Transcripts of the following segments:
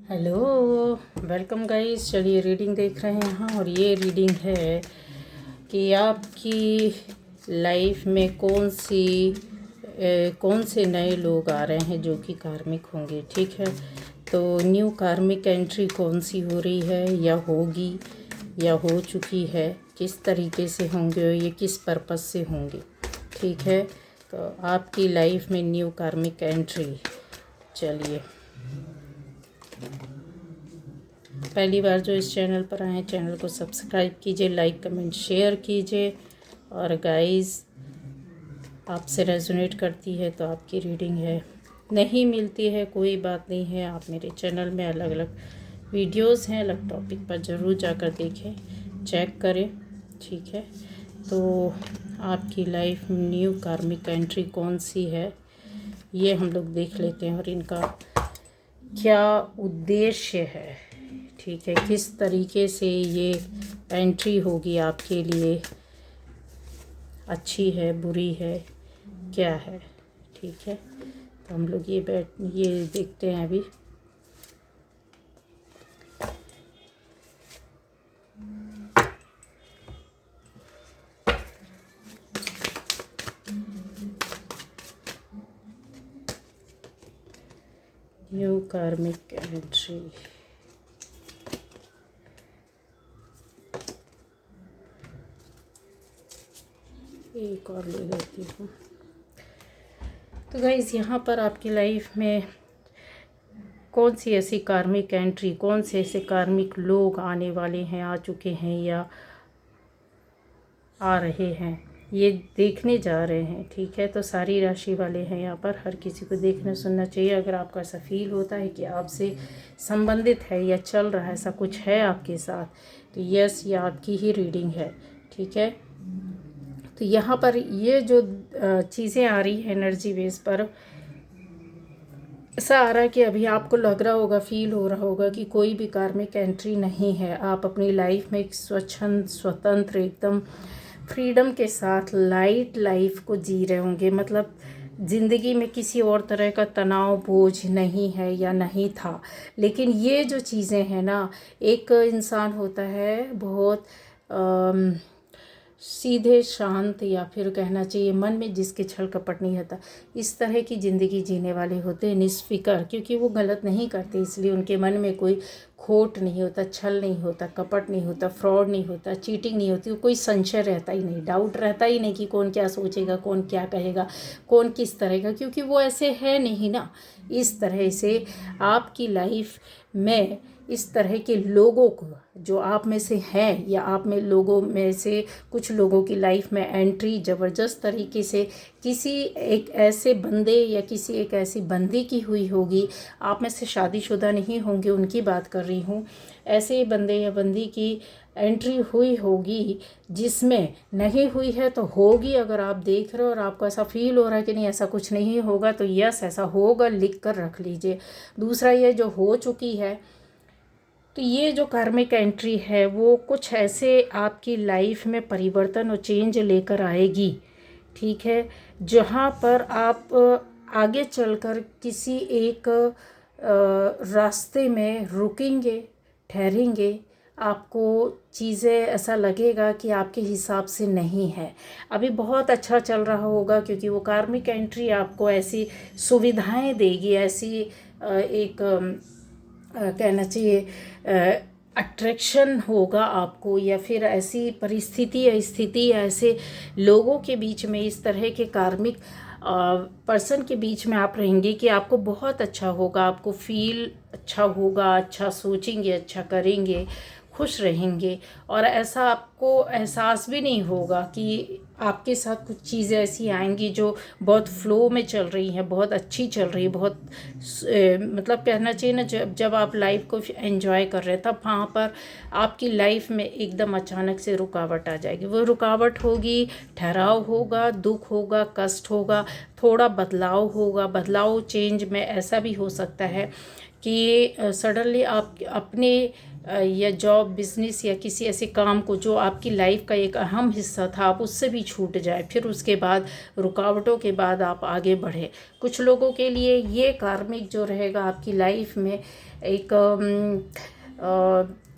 Hello, welcome guys. चलिए reading देख रहे हैं यहाँ। और ये रीडिंग है कि आपकी लाइफ में कौन से नए लोग आ रहे हैं जो कि कार्मिक होंगे। ठीक है, तो न्यू कार्मिक एंट्री कौन सी हो रही है या होगी या हो चुकी है, किस तरीके से होंगे, ये किस पर्पस से होंगे। ठीक है, तो आपकी लाइफ में न्यू कार्मिक एंट्री। चलिए, पहली बार जो इस चैनल पर आए हैं, चैनल को सब्सक्राइब कीजिए, लाइक कमेंट शेयर कीजिए। और गाइस, आपसे रेजोनेट करती है तो आपकी रीडिंग है, नहीं मिलती है कोई बात नहीं है। आप मेरे चैनल में अलग अलग वीडियोस हैं, अलग टॉपिक पर ज़रूर जाकर देखें, चेक करें। ठीक है, तो आपकी लाइफ में न्यू कार्मिक एंट्री कौन सी है ये हम लोग देख लेते हैं, और इनका क्या उद्देश्य है। ठीक है, किस तरीके से ये एंट्री होगी आपके लिए, अच्छी है, बुरी है, क्या है। ठीक है, तो हम लोग ये देखते हैं अभी। न्यू कार्मिक एंट्री, एक और ले लेती हूँ। तो गाइस, यहाँ पर आपकी लाइफ में कौन सी ऐसी कार्मिक एंट्री, कौन से ऐसे कार्मिक लोग आने वाले हैं, आ चुके हैं या आ रहे हैं, ये देखने जा रहे हैं। ठीक है, तो सारी राशि वाले हैं यहाँ पर, हर किसी को देखना सुनना चाहिए। अगर आपको ऐसा फील होता है कि आपसे संबंधित है या चल रहा है, ऐसा कुछ है आपके साथ, तो यस, ये आपकी ही रीडिंग है। ठीक है, तो यहाँ पर ये जो चीज़ें आ रही है एनर्जी बेस पर, ऐसा आ रहा है कि अभी आपको लग रहा होगा, फील हो रहा होगा कि कोई भी कार्मिक एंट्री नहीं है। आप अपनी लाइफ में एक स्वच्छंद, स्वतंत्र, एकदम फ्रीडम के साथ लाइट लाइफ को जी रहे होंगे। मतलब ज़िंदगी में किसी और तरह का तनाव बोझ नहीं है या नहीं था। लेकिन ये जो चीज़ें हैं ना, एक इंसान होता है बहुत सीधे, शांत, या फिर कहना चाहिए मन में जिसके छल कपट नहीं होता, इस तरह की ज़िंदगी जीने वाले होते हैं निष्फिकर, क्योंकि वो गलत नहीं करते, इसलिए उनके मन में कोई खोट नहीं होता, छल नहीं होता, कपट नहीं होता, फ्रॉड नहीं होता, चीटिंग नहीं होती, कोई संशय रहता ही नहीं, डाउट रहता ही नहीं कि कौन क्या सोचेगा, कौन क्या कहेगा, कौन किस तरह का, क्योंकि वो ऐसे है नहीं ना। इस तरह से आपकी लाइफ में इस तरह के लोगों को, जो आप में से हैं या आप में लोगों में से कुछ लोगों की लाइफ में एंट्री ज़बरदस्त तरीके से किसी एक ऐसे बंदे या किसी एक ऐसी बंदी की हुई होगी। आप में से शादीशुदा नहीं होंगे, उनकी बात कर रही हूँ। ऐसे बंदे या बंदी की एंट्री हुई होगी, जिसमें नहीं हुई है तो होगी। अगर आप देख रहे हो और आपको ऐसा फील हो रहा है कि नहीं ऐसा कुछ नहीं होगा, तो यस, ऐसा होगा, लिख कर रख लीजिए। दूसरा, ये जो हो चुकी है, तो ये जो कार्मिक एंट्री है वो कुछ ऐसे आपकी लाइफ में परिवर्तन और चेंज लेकर आएगी। ठीक है, जहाँ पर आप आगे चलकर किसी एक रास्ते में रुकेंगे, ठहरेंगे। आपको चीज़ें ऐसा लगेगा कि आपके हिसाब से नहीं है। अभी बहुत अच्छा चल रहा होगा, क्योंकि वो कार्मिक एंट्री आपको ऐसी सुविधाएं देगी, ऐसी एक कहना चाहिए अट्रैक्शन होगा आपको, या फिर ऐसी परिस्थिति या स्थिति या ऐसे लोगों के बीच में, इस तरह के कार्मिक पर्सन के बीच में आप रहेंगे कि आपको बहुत अच्छा होगा, आपको फील अच्छा होगा, अच्छा सोचेंगे, अच्छा करेंगे, खुश रहेंगे। और ऐसा आपको एहसास भी नहीं होगा कि आपके साथ कुछ चीज़ें ऐसी आएंगी जो बहुत फ्लो में चल रही हैं, बहुत अच्छी चल रही है, बहुत मतलब कहना चाहिए ना, जब जब आप लाइफ को एंजॉय कर रहे हैं, तब वहाँ पर आपकी लाइफ में एकदम अचानक से रुकावट आ जाएगी। वो रुकावट होगी, ठहराव होगा, दुख होगा, कष्ट होगा, थोड़ा बदलाव होगा। बदलाव, चेंज में ऐसा भी हो सकता है कि सडनली आप अपने या जॉब बिजनेस या किसी ऐसे काम को जो आपकी लाइफ का एक अहम हिस्सा था आप उससे भी छूट जाए, फिर उसके बाद रुकावटों के बाद आप आगे बढ़े। कुछ लोगों के लिए ये कार्मिक जो रहेगा आपकी लाइफ में एक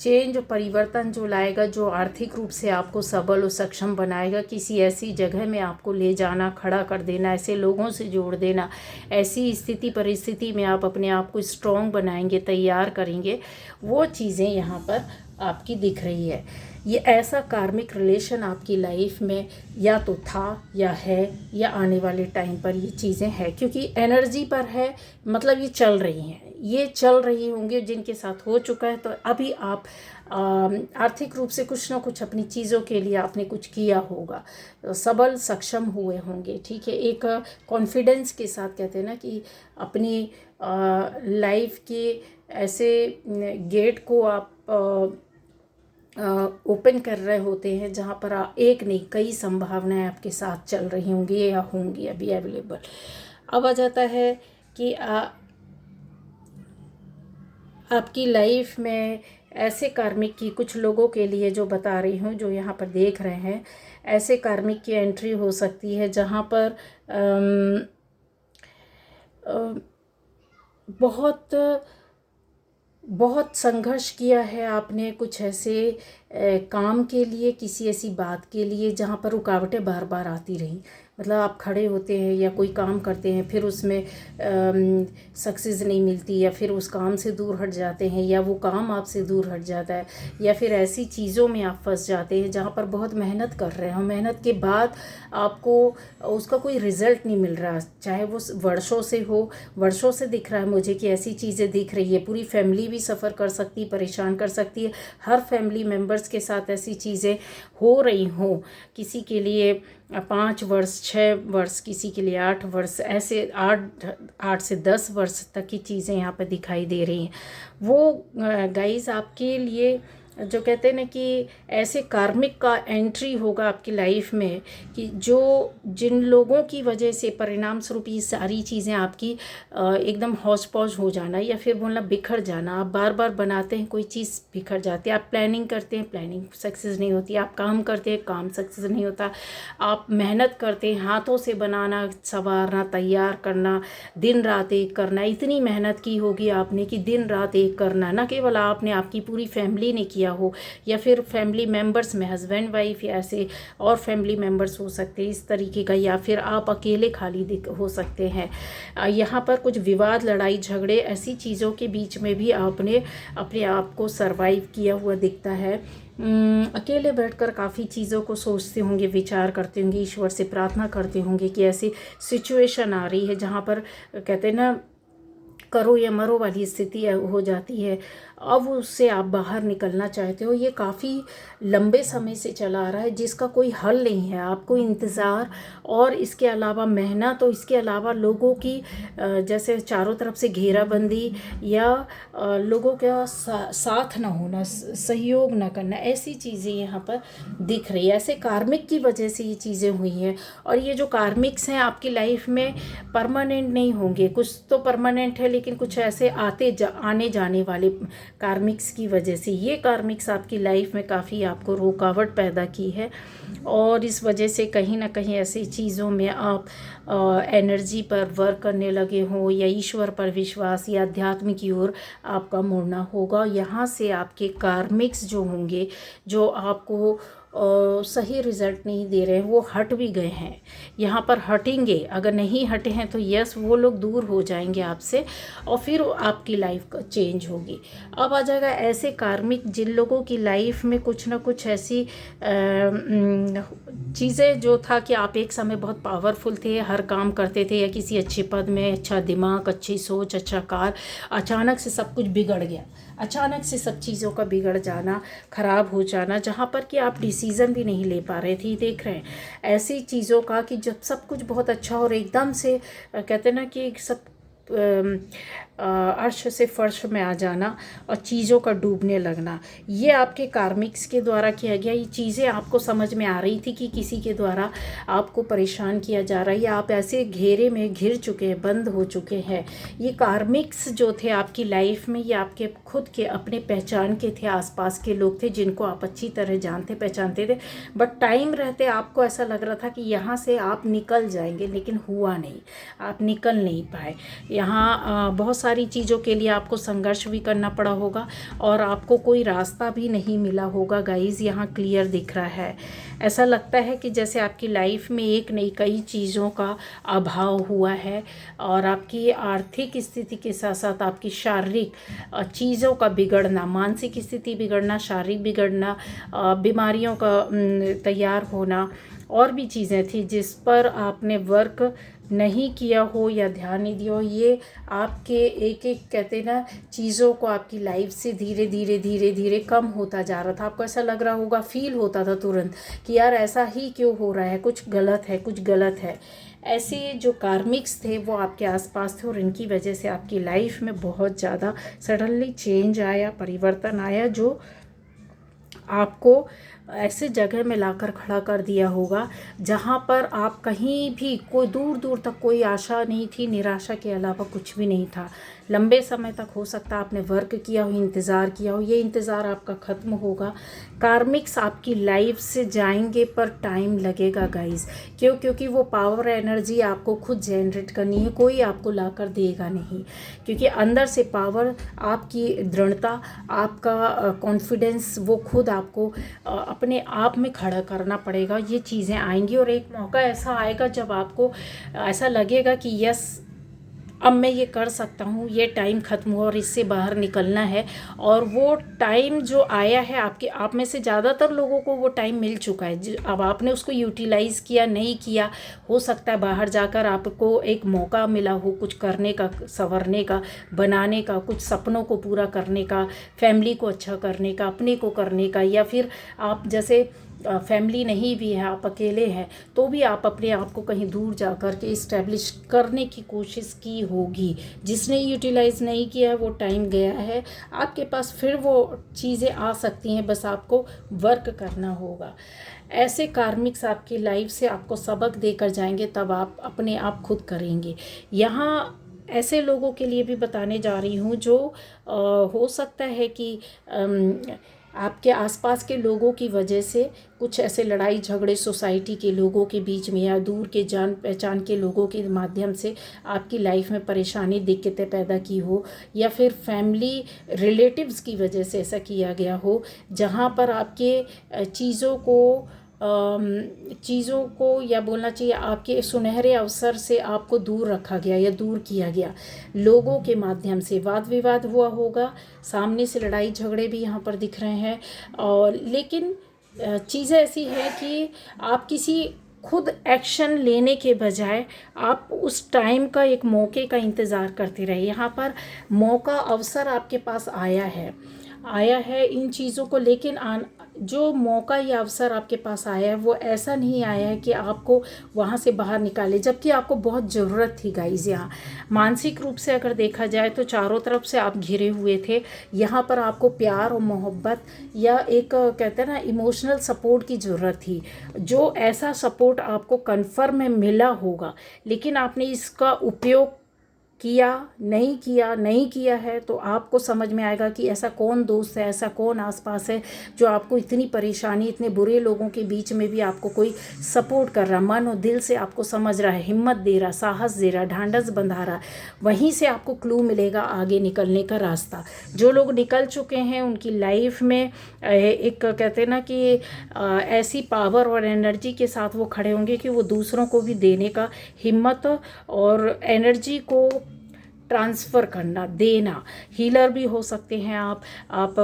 चेंज, परिवर्तन जो लाएगा, जो आर्थिक रूप से आपको सबल और सक्षम बनाएगा। किसी ऐसी जगह में आपको ले जाना, खड़ा कर देना, ऐसे लोगों से जोड़ देना, ऐसी स्थिति परिस्थिति में आप अपने आप को स्ट्रॉन्ग बनाएंगे, तैयार करेंगे, वो चीज़ें यहाँ पर आपकी दिख रही है। ये ऐसा कार्मिक रिलेशन आपकी लाइफ में या तो था या है या आने वाले टाइम पर ये चीज़ें हैं, क्योंकि एनर्जी पर है, मतलब ये चल रही हैं, ये चल रही होंगी। जिनके साथ हो चुका है तो अभी आप आर्थिक रूप से कुछ ना कुछ अपनी चीज़ों के लिए आपने कुछ किया होगा, सबल सक्षम हुए होंगे, ठीक है। एक कॉन्फिडेंस के साथ कहते हैं ना कि अपनी लाइफ के ऐसे गेट को आप ओपन कर रहे होते हैं जहाँ पर एक नहीं कई संभावनाएं आपके साथ चल रही होंगी या होंगी अभी अवेलेबल। अब आ जाता है कि आपकी लाइफ में ऐसे कार्मिक की कुछ लोगों के लिए जो बता रही हूँ, जो यहाँ पर देख रहे हैं, ऐसे कार्मिक की एंट्री हो सकती है जहाँ पर बहुत संघर्ष किया है आपने कुछ ऐसे काम के लिए, किसी ऐसी बात के लिए जहाँ पर रुकावटें बार बार आती रही। मतलब आप खड़े होते हैं या कोई काम करते हैं, फिर उसमें सक्सेस नहीं मिलती, या फिर उस काम से दूर हट जाते हैं, या वो काम आपसे दूर हट जाता है, या फिर ऐसी चीज़ों में आप फंस जाते हैं जहाँ पर बहुत मेहनत कर रहे हो, मेहनत के बाद आपको उसका कोई रिज़ल्ट नहीं मिल रहा, चाहे वो वर्षों से हो। वर्षों से दिख रहा है मुझे कि ऐसी चीज़ें दिख रही है, पूरी फैमिली भी सफ़र कर सकती, परेशान कर सकती है। हर फैमिली मेम्बर्स के साथ ऐसी चीज़ें हो रही हों, किसी के लिए 5 वर्ष 6 वर्ष, किसी के लिए 8 वर्ष, ऐसे 8 से 10 वर्ष तक की चीज़ें यहाँ पर दिखाई दे रही हैं। वो गाइस आपके लिए जो कहते हैं ना कि ऐसे कार्मिक का एंट्री होगा आपकी लाइफ में कि जो जिन लोगों की वजह से परिणाम स्वरूप ये सारी चीज़ें आपकी एकदम हौच पौच हो जाना, या फिर बोलना बिखर जाना। आप बार बार बनाते हैं कोई चीज़ बिखर जाती है, आप प्लानिंग करते हैं प्लानिंग सक्सेस नहीं होती, आप काम करते हैं काम सक्सेस नहीं होता, आप मेहनत करते हैं हाथों से बनाना, संवारना, तैयार करना, दिन रात एक करना, इतनी मेहनत की होगी आपने कि दिन रात एक करना, न केवल आपने, आपकी पूरी फैमिली ने किया हो, या फिर फैमिली मेंबर्स में हस्बैंड वाइफ या ऐसे और फैमिली मेंबर्स हो सकते हैं इस तरीके का, या फिर आप अकेले खाली हो सकते हैं। यहाँ पर कुछ विवाद, लड़ाई झगड़े, ऐसी चीज़ों के बीच में भी आपने अपने आप को सरवाइव किया हुआ दिखता है। अकेले बैठकर काफ़ी चीज़ों को सोचते होंगे, विचार करते होंगे, ईश्वर से प्रार्थना करते होंगे कि ऐसी सिचुएशन आ रही है जहाँ पर कहते हैं ना करो या मरो वाली स्थिति हो जाती है, अब उससे आप बाहर निकलना चाहते हो। ये काफ़ी लंबे समय से चला आ रहा है जिसका कोई हल नहीं है, आपको इंतज़ार और इसके अलावा मेहनत, और इसके अलावा लोगों की जैसे चारों तरफ से घेराबंदी, या लोगों का साथ ना होना, सहयोग ना करना, ऐसी चीज़ें यहाँ पर दिख रही है। ऐसे कार्मिक की वजह से ये चीज़ें हुई हैं, और ये जो कार्मिक्स हैं आपकी लाइफ में परमानेंट नहीं होंगे, कुछ तो परमानेंट है लेकिन कुछ ऐसे आने जाने वाले कार्मिक्स की वजह से ये कार्मिक्स आपकी लाइफ में काफ़ी आपको रुकावट पैदा की है, और इस वजह से कहीं ना कहीं ऐसी चीज़ों में आप एनर्जी पर वर्क करने लगे हों, या ईश्वर पर विश्वास या अध्यात्म की ओर आपका मुड़ना होगा। यहाँ से आपके कार्मिक्स जो होंगे, जो आपको सही रिज़ल्ट नहीं दे रहे हैं, वो हट भी गए हैं, यहाँ पर हटेंगे। अगर नहीं हटे हैं तो यस, वो लोग दूर हो जाएंगे आपसे, और फिर आपकी लाइफ चेंज होगी। अब आ जाएगा ऐसे कार्मिक जिन लोगों की लाइफ में कुछ ना कुछ ऐसी चीज़ें जो था कि आप एक समय बहुत पावरफुल थे, हर काम करते थे, या किसी अच्छे पद में, अच्छा दिमाग, अच्छी सोच, अच्छा कार, अचानक से सब कुछ बिगड़ गया, अचानक से सब चीज़ों का बिगड़ जाना, ख़राब हो जाना, जहाँ पर कि आप डिसीज़न भी नहीं ले पा रहे थे। देख रहे हैं ऐसी चीज़ों का कि जब सब कुछ बहुत अच्छा और एकदम से कहते हैं ना कि सब अर्श से फर्श में आ जाना और चीज़ों का डूबने लगना, ये आपके कार्मिक्स के द्वारा किया गया। ये चीज़ें आपको समझ में आ रही थी कि किसी के द्वारा आपको परेशान किया जा रहा है या आप ऐसे घेरे में घिर चुके हैं, बंद हो चुके हैं। ये कार्मिक्स जो थे आपकी लाइफ में, ये आपके खुद के अपने पहचान के थे, आसपास के लोग थे जिनको आप अच्छी तरह जानते पहचानते थे। बट टाइम रहते आपको ऐसा लग रहा था कि यहाँ से आप निकल जाएंगे, लेकिन हुआ नहीं, आप निकल नहीं पाए। यहाँ बहुत सारी चीज़ों के लिए आपको संघर्ष भी करना पड़ा होगा और आपको कोई रास्ता भी नहीं मिला होगा गाइज़। यहाँ क्लियर दिख रहा है, ऐसा लगता है कि जैसे आपकी लाइफ में एक नहीं कई चीज़ों का अभाव हुआ है और आपकी आर्थिक स्थिति के साथ साथ आपकी शारीरिक चीज़ों का बिगड़ना, मानसिक स्थिति बिगड़ना, शारीरिक बिगड़ना, बीमारियों का तैयार होना और भी चीज़ें थी जिस पर आपने वर्क नहीं किया हो या ध्यान नहीं दिया हो। ये आपके एक एक कहते ना चीज़ों को आपकी लाइफ से धीरे धीरे धीरे धीरे कम होता जा रहा था। आपको ऐसा लग रहा होगा, फील होता था तुरंत कि यार ऐसा ही क्यों हो रहा है, कुछ गलत है, कुछ गलत है। ऐसे जो कार्मिक्स थे वो आपके आसपास थे और इनकी वजह से आपकी लाइफ में बहुत ज़्यादा सडनली चेंज आया, परिवर्तन आया, जो आपको ऐसे जगह में लाकर खड़ा कर दिया होगा जहाँ पर आप कहीं भी कोई दूर दूर तक कोई आशा नहीं थी, निराशा के अलावा कुछ भी नहीं था। लंबे समय तक हो सकता आपने वर्क किया हो, इंतज़ार किया हो, ये इंतज़ार आपका ख़त्म होगा। कार्मिक्स आपकी लाइफ से जाएंगे पर टाइम लगेगा गाइस। क्योंकि वो पावर एनर्जी आपको खुद जनरेट करनी है, कोई आपको लाकर देगा नहीं। क्योंकि अंदर से पावर, आपकी दृढ़ता, आपका कॉन्फिडेंस, वो खुद आपको अपने आप में खड़ा करना पड़ेगा। ये चीज़ें आएंगी और एक मौका ऐसा आएगा जब आपको ऐसा लगेगा कि यस अब मैं ये कर सकता हूँ, ये टाइम ख़त्म हुआ और इससे बाहर निकलना है। और वो टाइम जो आया है आपके आप में से ज़्यादातर लोगों को वो टाइम मिल चुका है। अब आपने उसको यूटिलाइज़ किया नहीं किया, हो सकता है बाहर जाकर आपको एक मौका मिला हो कुछ करने का, संवरने का, बनाने का, कुछ सपनों को पूरा करने का, फैमिली को अच्छा करने का, अपने को करने का, या फिर आप जैसे फैमिली नहीं भी है, आप अकेले हैं तो भी आप अपने आप को कहीं दूर जा कर के इस्टेब्लिश करने की कोशिश की होगी। जिसने यूटिलाइज़ नहीं किया है वो टाइम गया है, आपके पास फिर वो चीज़ें आ सकती हैं, बस आपको वर्क करना होगा। ऐसे कार्मिक्स आपकी लाइफ से आपको सबक देकर जाएंगे, तब आप अपने आप खुद करेंगे। यहाँ ऐसे लोगों के लिए भी बताने जा रही हूँ जो हो सकता है कि आपके आसपास के लोगों की वजह से कुछ ऐसे लड़ाई झगड़े सोसाइटी के लोगों के बीच में या दूर के जान पहचान के लोगों के माध्यम से आपकी लाइफ में परेशानी, दिक्कतें पैदा की हो, या फिर फैमिली रिलेटिव्स की वजह से ऐसा किया गया हो जहाँ पर आपके चीज़ों को या बोलना चाहिए आपके सुनहरे अवसर से आपको दूर रखा गया या दूर किया गया। लोगों के माध्यम से वाद विवाद हुआ होगा, सामने से लड़ाई झगड़े भी यहाँ पर दिख रहे हैं। और लेकिन चीज़ें ऐसी है कि आप किसी खुद एक्शन लेने के बजाय आप उस टाइम का, एक मौके का इंतज़ार करते रहे। यहाँ पर मौका, अवसर आपके पास आया है इन चीज़ों को, लेकिन जो मौका या अवसर आपके पास आया है वो ऐसा नहीं आया है कि आपको वहाँ से बाहर निकाले, जबकि आपको बहुत ज़रूरत थी गाइज़। यहाँ मानसिक रूप से अगर देखा जाए तो चारों तरफ से आप घिरे हुए थे। यहाँ पर आपको प्यार और मोहब्बत या एक कहते हैं ना इमोशनल सपोर्ट की ज़रूरत थी, जो ऐसा सपोर्ट आपको कन्फर्म में मिला होगा, लेकिन आपने इसका उपयोग नहीं किया है। तो आपको समझ में आएगा कि ऐसा कौन दोस्त है, ऐसा कौन आसपास है जो आपको इतनी परेशानी, इतने बुरे लोगों के बीच में भी आपको कोई सपोर्ट कर रहा, मन और दिल से आपको समझ रहा है, हिम्मत दे रहा, साहस दे रहा, ढांढस बंधा रहा। वहीं से आपको क्लू मिलेगा आगे निकलने का रास्ता। जो लोग निकल चुके हैं उनकी लाइफ में एक कहते हैं ना कि ऐसी पावर और एनर्जी के साथ वो खड़े होंगे कि वो दूसरों को भी देने का हिम्मत और एनर्जी को ट्रांसफ़र करना, देना। हीलर भी हो सकते हैं आप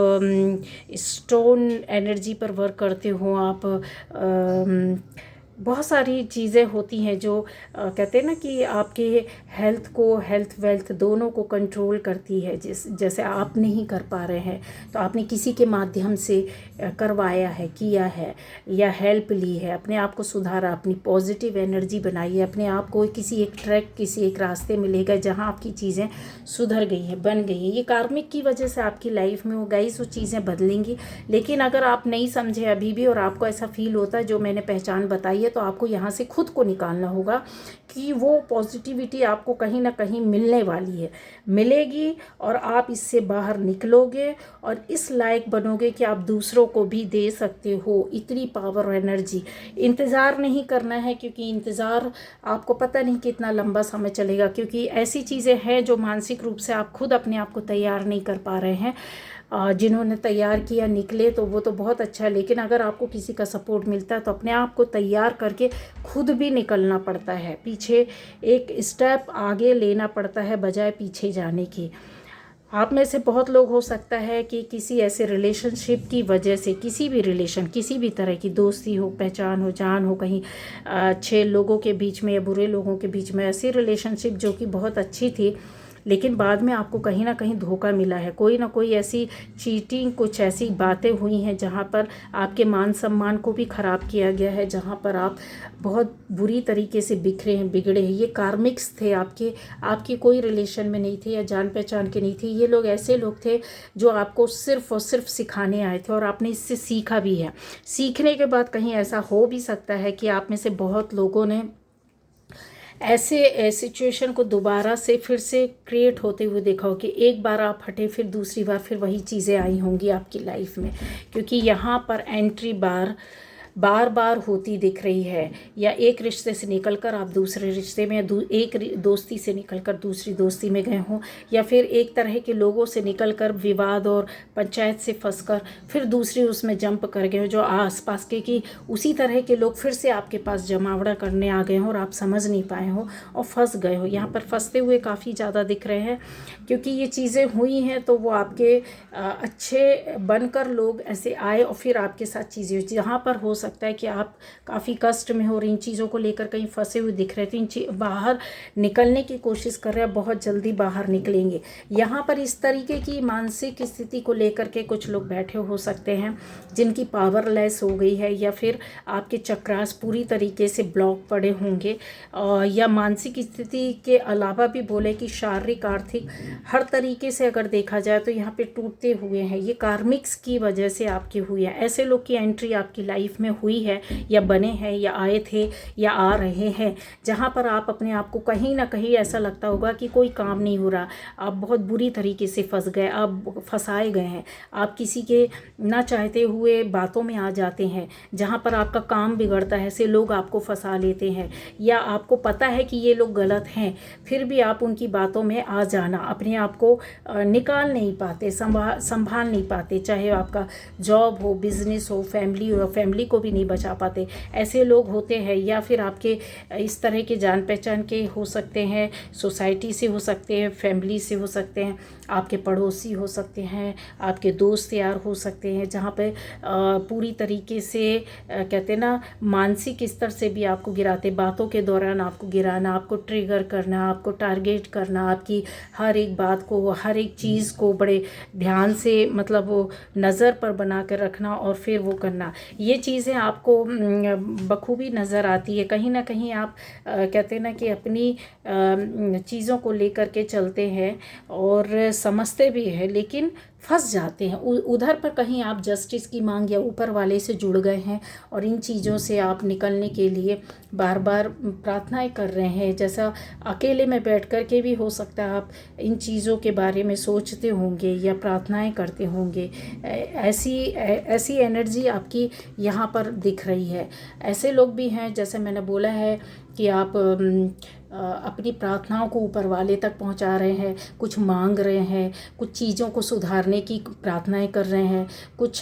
स्टोन एनर्जी पर वर्क करते हो, आप बहुत सारी चीज़ें होती हैं जो कहते हैं ना कि आपके हेल्थ वेल्थ दोनों को कंट्रोल करती है। जैसे आप नहीं कर पा रहे हैं तो आपने किसी के माध्यम से करवाया है, किया है, या हेल्प ली है, अपने आप को सुधारा, अपनी पॉजिटिव एनर्जी बनाई है, अपने आप को किसी एक ट्रैक, किसी एक रास्ते में ले गए जहाँ आपकी चीज़ें सुधर गई हैं, बन गई हैं। ये कार्मिक की वजह से आपकी लाइफ में वो गाइस वो चीज़ें बदलेंगी। लेकिन अगर आप नहीं समझे अभी भी और आपको ऐसा फील होता है जो मैंने पहचान बताई है, तो आपको यहाँ से खुद को निकालना होगा कि वो पॉजिटिविटी आपको कहीं ना कहीं मिलने वाली है, मिलेगी, और आप इससे बाहर निकलोगे और इस लायक बनोगे कि आप दूसरों को भी दे सकते हो इतनी पावर और एनर्जी। इंतज़ार नहीं करना है, क्योंकि इंतज़ार आपको पता नहीं कितना लंबा समय चलेगा, क्योंकि ऐसी चीज़ें हैं जो मानसिक रूप से आप खुद अपने आप को तैयार नहीं कर पा रहे हैं। जिन्होंने तैयार किया निकले तो वो तो बहुत अच्छा है, लेकिन अगर आपको किसी का सपोर्ट मिलता है तो अपने आप को तैयार करके खुद भी निकलना पड़ता है, पीछे एक स्टेप आगे लेना पड़ता है बजाय पीछे जाने की। आप में से बहुत लोग हो सकता है कि किसी ऐसे रिलेशनशिप की वजह से, किसी भी रिलेशन, किसी भी तरह की दोस्ती हो, पहचान हो, जान हो, कहीं अच्छे लोगों के बीच में या बुरे लोगों के बीच में ऐसी रिलेशनशिप जो कि बहुत अच्छी थी, लेकिन बाद में आपको कहीं ना कहीं धोखा मिला है, कोई ना कोई ऐसी चीटिंग, कुछ ऐसी बातें हुई हैं जहाँ पर आपके मान सम्मान को भी ख़राब किया गया है, जहाँ पर आप बहुत बुरी तरीके से बिखरे हैं, बिगड़े हैं। ये कार्मिक्स थे आपके कोई रिलेशन में नहीं थे या जान पहचान के नहीं थे। ये लोग ऐसे लोग थे जो आपको सिर्फ और सिर्फ सिखाने आए थे और आपने इससे सीखा भी है। सीखने के बाद कहीं ऐसा हो भी सकता है कि आप में से बहुत लोगों ने ऐसे सिचुएशन को दोबारा से फिर से क्रिएट होते हुए देखा हो कि एक बार आप हटे, फिर दूसरी बार फिर वही चीज़ें आई होंगी आपकी लाइफ में, क्योंकि यहाँ पर एंट्री बार बार होती दिख रही है। या एक रिश्ते से निकलकर आप दूसरे रिश्ते में, एक दोस्ती से निकलकर दूसरी दोस्ती में गए हों, या फिर एक तरह के लोगों से निकलकर विवाद और पंचायत से फंसकर फिर दूसरी उसमें जंप कर गए हो, जो आसपास के कि उसी तरह के लोग फिर से आपके पास जमावड़ा करने आ गए हों और आप समझ नहीं पाए हो और फंस गए हो। यहाँ पर फंसते हुए काफ़ी ज़्यादा दिख रहे हैं, क्योंकि ये चीज़ें हुई हैं तो वो आपके अच्छे बनकर लोग ऐसे आए और फिर आपके साथ चीज़ें हुई। जहाँ पर हो सकता है कि आप काफ़ी कष्ट में हो और इन चीज़ों को लेकर कहीं फंसे हुए दिख रहे थे, बाहर निकलने की कोशिश कर रहे हैं, बहुत जल्दी बाहर निकलेंगे। यहाँ पर इस तरीके की मानसिक स्थिति को लेकर के कुछ लोग बैठे हो सकते हैं जिनकी पावरलेस हो गई है, या फिर आपके चक्रास पूरी तरीके से ब्लॉक पड़े होंगे, या मानसिक स्थिति के अलावा भी बोले कि शारीरिक, आर्थिक, हर तरीके से अगर देखा जाए तो यहाँ पे टूटते हुए हैं। ये कार्मिक्स की वजह से आपकी हुई है। ऐसे लोग की एंट्री आपकी लाइफ में हुई है, या बने हैं, या आए थे, या आ रहे हैं, जहाँ पर आप अपने आप को कहीं ना कहीं ऐसा लगता होगा कि कोई काम नहीं हो रहा, आप बहुत बुरी तरीके से फंस गए, आप फंसाए गए हैं, आप किसी के ना चाहते हुए बातों में आ जाते हैं, जहाँ पर आपका काम बिगड़ता है, ऐसे लोग आपको फंसा लेते हैं, या आपको पता है कि ये लोग गलत हैं, फिर भी आप उनकी बातों में आ जाना, अपने आप को निकाल नहीं पाते, संभाल नहीं पाते, चाहे आपका जॉब हो, बिजनेस हो, फैमिली हो, फैमिली को भी नहीं बचा पाते, ऐसे लोग होते हैं। या फिर आपके इस तरह के जान पहचान के हो सकते हैं, सोसाइटी से हो सकते हैं, फैमिली से हो सकते हैं, आपके पड़ोसी हो सकते हैं, आपके दोस्त यार हो सकते हैं, जहाँ पे पूरी तरीके से कहते हैं ना मानसिक स्तर से भी आपको गिराते, बातों के दौरान आपको गिराना, आपको ट्रिगर करना, आपको टारगेट करना, आपकी हर एक बात को, हर एक चीज़ को बड़े ध्यान से मतलब वो नज़र पर बना कर रखना और फिर वो करना। ये चीज़ें आपको बखूबी नज़र आती है। कहीं ना कहीं आप कहते हैं ना कि अपनी चीज़ों को लेकर के चलते हैं और समझते भी हैं, लेकिन फंस जाते हैं उधर पर। कहीं आप जस्टिस की मांग या ऊपर वाले से जुड़ गए हैं और इन चीज़ों से आप निकलने के लिए बार बार प्रार्थनाएं कर रहे हैं। जैसा अकेले में बैठ कर के भी हो सकता है आप इन चीज़ों के बारे में सोचते होंगे या प्रार्थनाएं करते होंगे। ऐसी एनर्जी आपकी यहाँ पर दिख रही है। ऐसे लोग भी हैं, जैसे मैंने बोला है कि आप अपनी प्रार्थनाओं को ऊपर वाले तक पहुंचा रहे हैं, कुछ मांग रहे हैं, कुछ चीज़ों को सुधारने की प्रार्थनाएं कर रहे हैं, कुछ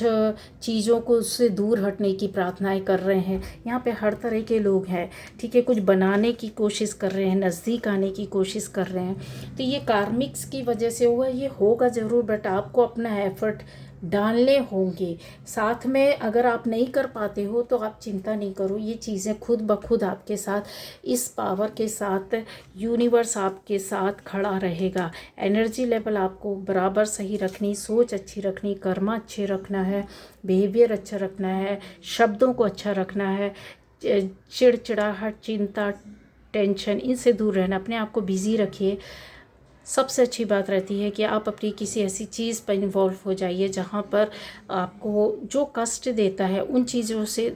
चीज़ों को उससे दूर हटने की प्रार्थनाएं कर रहे हैं। यहाँ पे हर तरह के लोग हैं, ठीक है। कुछ बनाने की कोशिश कर रहे हैं, नज़दीक आने की कोशिश कर रहे हैं। तो ये कार्मिक्स की वजह से हुआ, ये होगा ज़रूर, बट आपको अपना एफर्ट डालने होंगे। साथ में अगर आप नहीं कर पाते हो तो आप चिंता नहीं करो, ये चीज़ें खुद ब खुद आपके साथ, इस पावर के साथ यूनिवर्स आपके साथ खड़ा रहेगा। एनर्जी लेवल आपको बराबर सही रखनी, सोच अच्छी रखनी, कर्म अच्छे रखना है, बिहेवियर अच्छा रखना है, शब्दों को अच्छा रखना है, चिड़चिड़ाहट, चिंता, टेंशन, इनसे दूर रहना। अपने आप को बिज़ी रखिए। सबसे अच्छी बात रहती है कि आप अपनी किसी ऐसी चीज़ पर इन्वॉल्व हो जाइए जहाँ पर आपको जो कष्ट देता है, उन चीज़ों से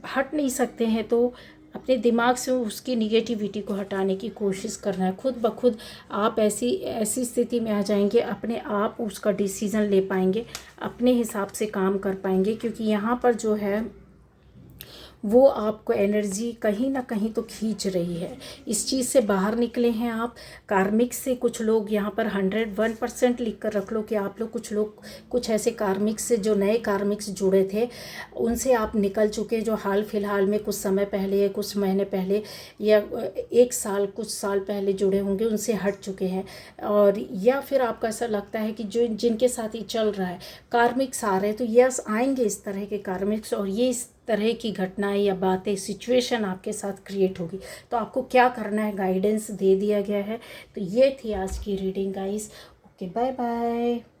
हट नहीं सकते हैं तो अपने दिमाग से उसकी निगेटिविटी को हटाने की कोशिश करना है। खुद ब खुद आप ऐसी स्थिति में आ जाएंगे, अपने आप उसका डिसीज़न ले पाएंगे, अपने हिसाब से काम कर पाएंगे, क्योंकि यहाँ पर जो है वो आपको एनर्जी कहीं ना कहीं तो खींच रही है। इस चीज़ से बाहर निकले हैं आप। कार्मिक से कुछ लोग यहाँ पर 101% लिख कर रख लो कि आप लोग, कुछ लोग, कुछ ऐसे कार्मिक से जो नए कार्मिक से जुड़े थे, उनसे आप निकल चुके, जो हाल फिलहाल में कुछ समय पहले, कुछ महीने पहले या एक साल, कुछ साल पहले जुड़े होंगे, उनसे हट चुके हैं। और या फिर आपको ऐसा लगता है कि जो जिनके साथ ये चल रहा है, कार्मिक्स आ रहे हैं, तो यस, आएंगे इस तरह के कार्मिक्स, और ये इस तरह की घटनाएं या बातें, सिचुएशन आपके साथ क्रिएट होगी। तो आपको क्या करना है, गाइडेंस दे दिया गया है। तो ये थी आज की reading guys. Okay, bye bye.